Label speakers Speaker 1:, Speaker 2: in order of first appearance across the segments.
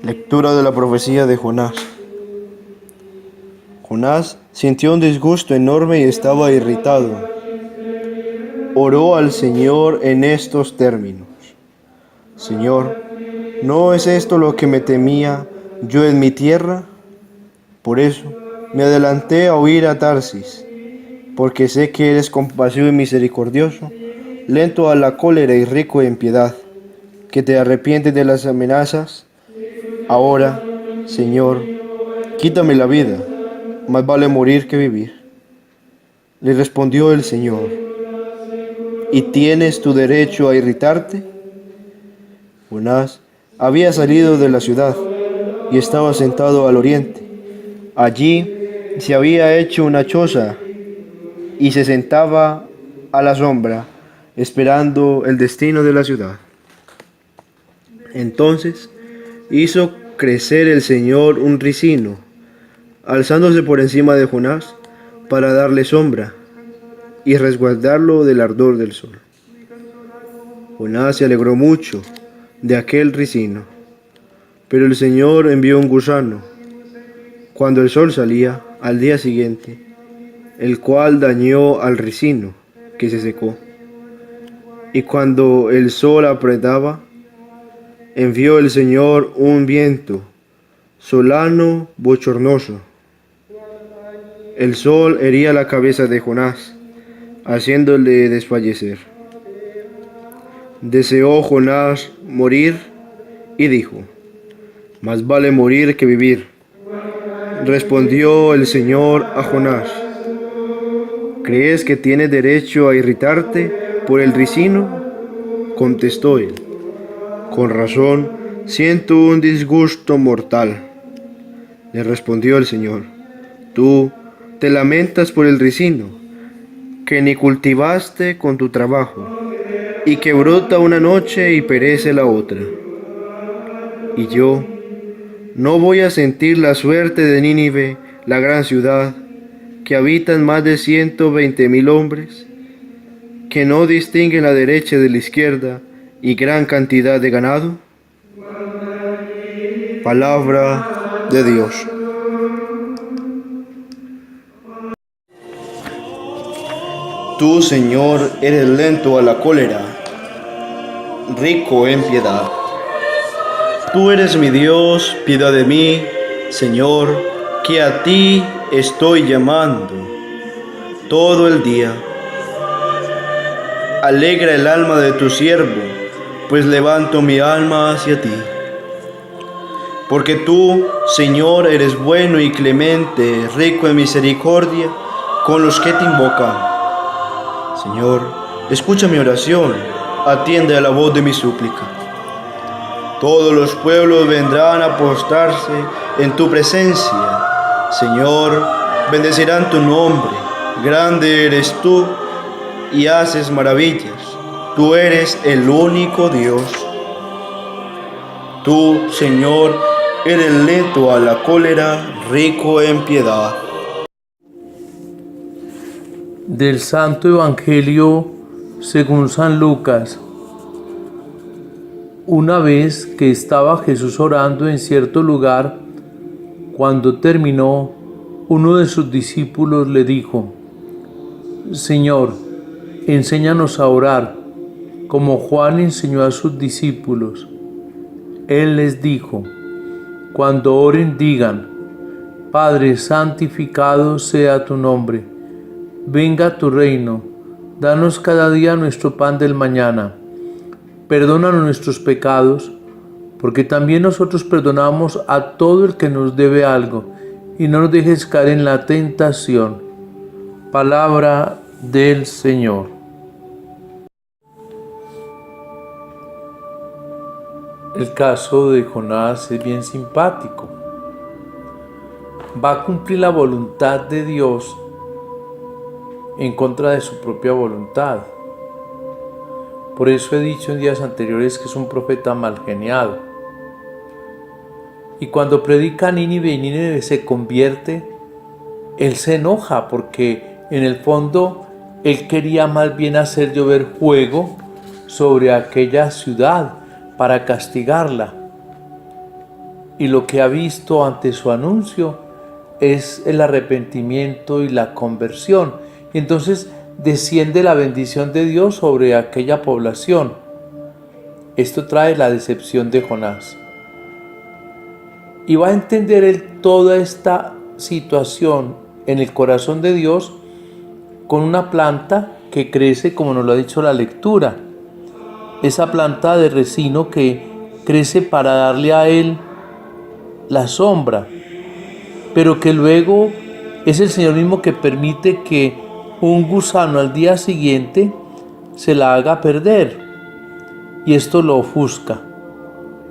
Speaker 1: Lectura de la profecía de Jonás. Jonás sintió un disgusto enorme y estaba irritado. Oró al Señor en estos términos: Señor, ¿no es esto lo que me temía yo en mi tierra? Por eso me adelanté a huir a Tarsis, porque sé que eres compasivo y misericordioso, lento a la cólera y rico en piedad, que te arrepientes de las amenazas. Ahora, Señor, quítame la vida, más vale morir que vivir. Le respondió el Señor: ¿y tienes tu derecho a irritarte? Jonás había salido de la ciudad y estaba sentado al oriente. Allí se había hecho una choza y se sentaba a la sombra, esperando el destino de la ciudad. Entonces hizo crecer el Señor un ricino, alzándose por encima de Jonás, para darle sombra y resguardarlo del ardor del sol. Jonás se alegró mucho de aquel ricino, pero el Señor envió un gusano cuando el sol salía al día siguiente, el cual dañó al ricino, que se secó. Y cuando el sol apretaba, envió el Señor un viento solano bochornoso. El sol hería la cabeza de Jonás, haciéndole desfallecer. Deseó Jonás morir y dijo: más vale morir que vivir. Respondió el Señor a Jonás: ¿crees que tienes derecho a irritarte por el ricino? Contestó él: con razón siento un disgusto mortal. Le respondió el Señor: tú te lamentas por el ricino, que ni cultivaste con tu trabajo, y que brota una noche y perece la otra. Y yo no voy a sentir la suerte de Nínive, la gran ciudad, que habitan más de 120,000 hombres, que no distinguen la derecha de la izquierda, y gran cantidad de ganado. Palabra de Dios. Tú, Señor, eres lento a la cólera, rico en piedad. Tú eres mi Dios, piedad de mí, Señor, que a ti estoy llamando todo el día. Alegra el alma de tu siervo, pues levanto mi alma hacia ti. Porque tú, Señor, eres bueno y clemente, rico en misericordia con los que te invocan. Señor, escucha mi oración, atiende a la voz de mi súplica. Todos los pueblos vendrán a postrarse en tu presencia. Señor, bendecirán tu nombre. Grande eres tú y haces maravillas. Tú eres el único Dios. Tú, Señor, eres lento a la cólera, rico en piedad.
Speaker 2: Del Santo Evangelio según San Lucas. Una vez que estaba Jesús orando en cierto lugar, cuando terminó, uno de sus discípulos le dijo: Señor, enséñanos a orar, como Juan enseñó a sus discípulos. Él les dijo: cuando oren digan: Padre, santificado sea tu nombre. Venga tu reino, danos cada día nuestro pan del mañana. Perdónanos nuestros pecados, porque también nosotros perdonamos a todo el que nos debe algo, y no nos dejes caer en la tentación. Palabra del Señor. El caso de Jonás es bien simpático. Va a cumplir la voluntad de Dios en contra de su propia voluntad. Por eso he dicho en días anteriores que es un profeta mal geniado. Y cuando predica a Nínive y Nínive se convierte, él se enoja porque en el fondo él quería más bien hacer llover fuego sobre aquella ciudad para castigarla. y lo que ha visto ante su anuncio es el arrepentimiento y la conversión. Y entonces desciende la bendición de Dios sobre aquella población. Esto trae la decepción de Jonás. Y va a entender él toda esta situación en el corazón de Dios con una planta que crece, como nos lo ha dicho la lectura. Esa planta de resino que crece para darle a él la sombra, pero que luego es el Señor mismo que permite que un gusano al día siguiente se la haga perder. Y esto lo ofusca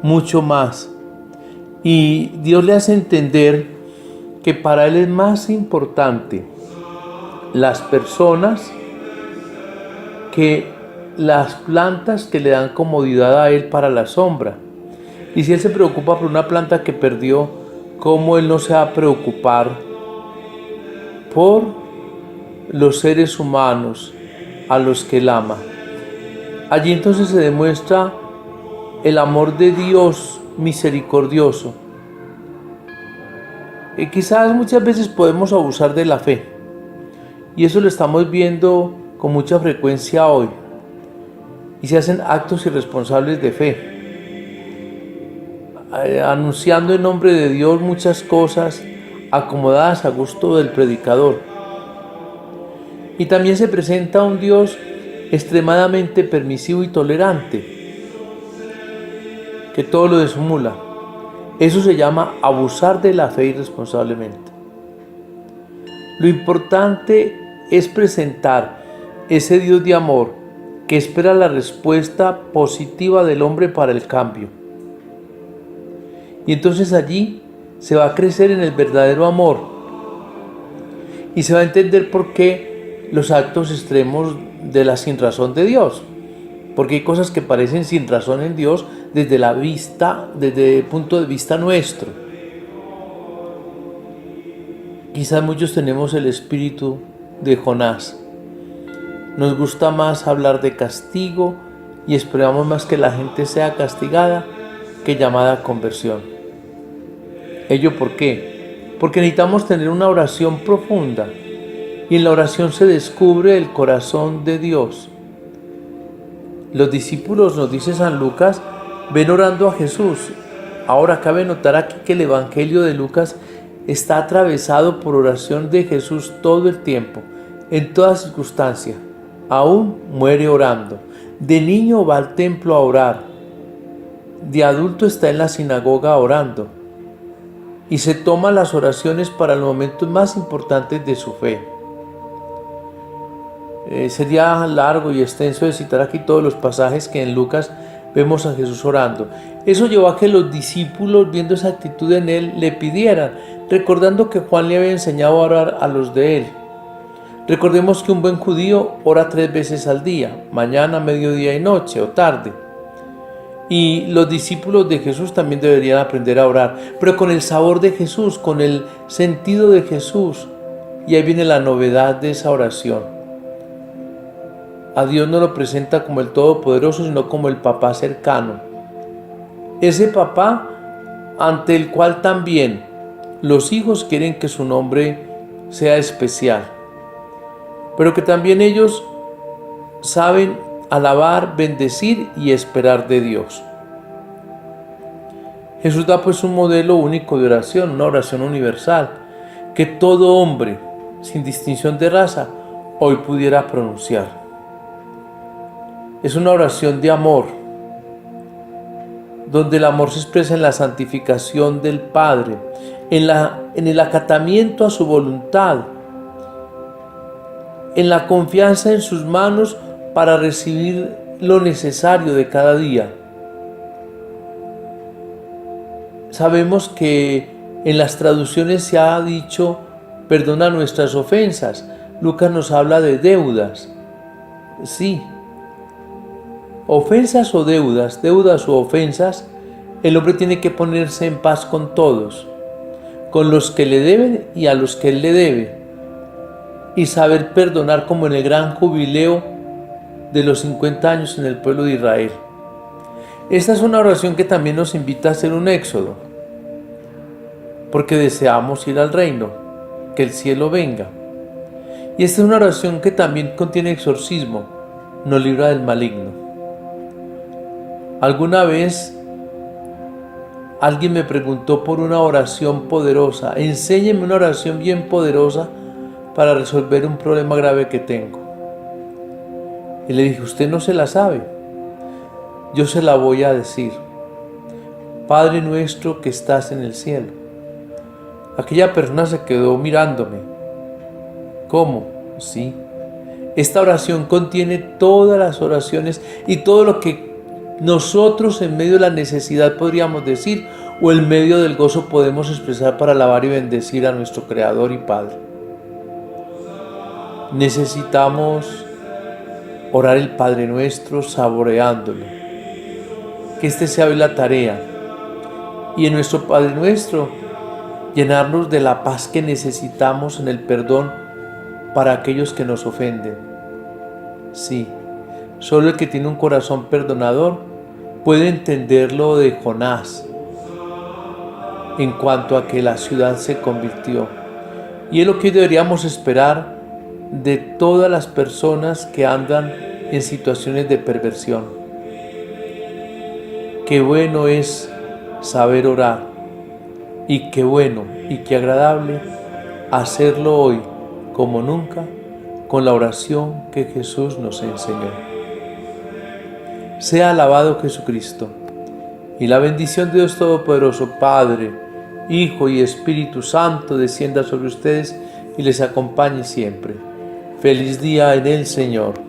Speaker 2: mucho más. Y Dios le hace entender que para él es más importante las personas que las plantas que le dan comodidad a él para la sombra. Y si él se preocupa por una planta que perdió, ¿cómo él no se va a preocupar por los seres humanos a los que él ama? Allí entonces se demuestra el amor de Dios misericordioso. Y quizás muchas veces podemos abusar de la fe, y eso lo estamos viendo con mucha frecuencia hoy, y se hacen actos irresponsables de fe, anunciando en nombre de Dios muchas cosas acomodadas a gusto del predicador. Y también se presenta un Dios extremadamente permisivo y tolerante, que todo lo disimula. Eso se llama abusar de la fe irresponsablemente. Lo importante es presentar ese Dios de amor que espera la respuesta positiva del hombre para el cambio. Y entonces allí se va a crecer en el verdadero amor y se va a entender por qué los actos extremos de la sinrazón de Dios. Porque hay cosas que parecen sin razón en Dios desde el punto de vista nuestro. Quizás muchos tenemos el espíritu de Jonás. Nos gusta más hablar de castigo y esperamos más que la gente sea castigada que llamada a conversión. ¿Ello por qué? Porque necesitamos tener una oración profunda, y en la oración se descubre el corazón de Dios. Los discípulos, nos dice San Lucas, ven orando a Jesús. Ahora cabe notar aquí que el Evangelio de Lucas está atravesado por oración de Jesús todo el tiempo, en toda circunstancia. Aún muere orando. De niño va al templo a orar. De adulto está en la sinagoga orando. Y se toma las oraciones para los momentos más importantes de su fe. Sería largo y extenso de citar aquí todos los pasajes que en Lucas vemos a Jesús orando. Eso llevó a que los discípulos, viendo esa actitud en él, le pidieran, recordando que Juan le había enseñado a orar a los de él. Recordemos que un buen judío ora 3 veces al día, mañana, mediodía y noche, o tarde. Y los discípulos de Jesús también deberían aprender a orar, pero con el sabor de Jesús, con el sentido de Jesús. Y ahí viene la novedad de esa oración. A Dios no lo presenta como el Todopoderoso, sino como el papá cercano. Ese papá ante el cual también los hijos quieren que su nombre sea especial, pero que también ellos saben alabar, bendecir y esperar de Dios. Jesús da pues un modelo único de oración, una oración universal, que todo hombre, sin distinción de raza, hoy pudiera pronunciar. Es una oración de amor, donde el amor se expresa en la santificación del Padre, en el acatamiento a su voluntad, en la confianza en sus manos para recibir lo necesario de cada día. Sabemos que en las traducciones se ha dicho, perdona nuestras ofensas. Lucas nos habla de deudas. Sí. Ofensas o deudas o ofensas, el hombre tiene que ponerse en paz con todos, con los que le deben y a los que él le debe, y saber perdonar como en el gran jubileo de los 50 años en el pueblo de Israel. Esta es una oración que también nos invita a hacer un éxodo. porque deseamos ir al reino, que el cielo venga. Y esta es una oración que también contiene exorcismo, nos libra del maligno. Alguna vez alguien me preguntó por una oración poderosa. Enséñeme una oración bien poderosa para resolver un problema grave que tengo. Y le dije, usted no se la sabe. Yo se la voy a decir. Padre nuestro que estás en el cielo. Aquella persona se quedó mirándome. ¿Cómo? Sí. Esta oración contiene todas las oraciones y todo lo que nosotros en medio de la necesidad podríamos decir o en medio del gozo podemos expresar para alabar y bendecir a nuestro Creador y Padre. Necesitamos orar el Padre Nuestro saboreándolo. Que este sea hoy la tarea. Y en nuestro Padre Nuestro, llenarnos de la paz que necesitamos en el perdón para aquellos que nos ofenden. Sí, solo el que tiene un corazón perdonador puede entender lo de Jonás en cuanto a que la ciudad se convirtió. Y es lo que deberíamos esperar de todas las personas que andan en situaciones de perversión. Qué bueno es saber orar y qué bueno y qué agradable hacerlo hoy como nunca con la oración que Jesús nos enseñó. Sea alabado Jesucristo y la bendición de Dios Todopoderoso, Padre, Hijo y Espíritu Santo descienda sobre ustedes y les acompañe siempre. Feliz día en el Señor.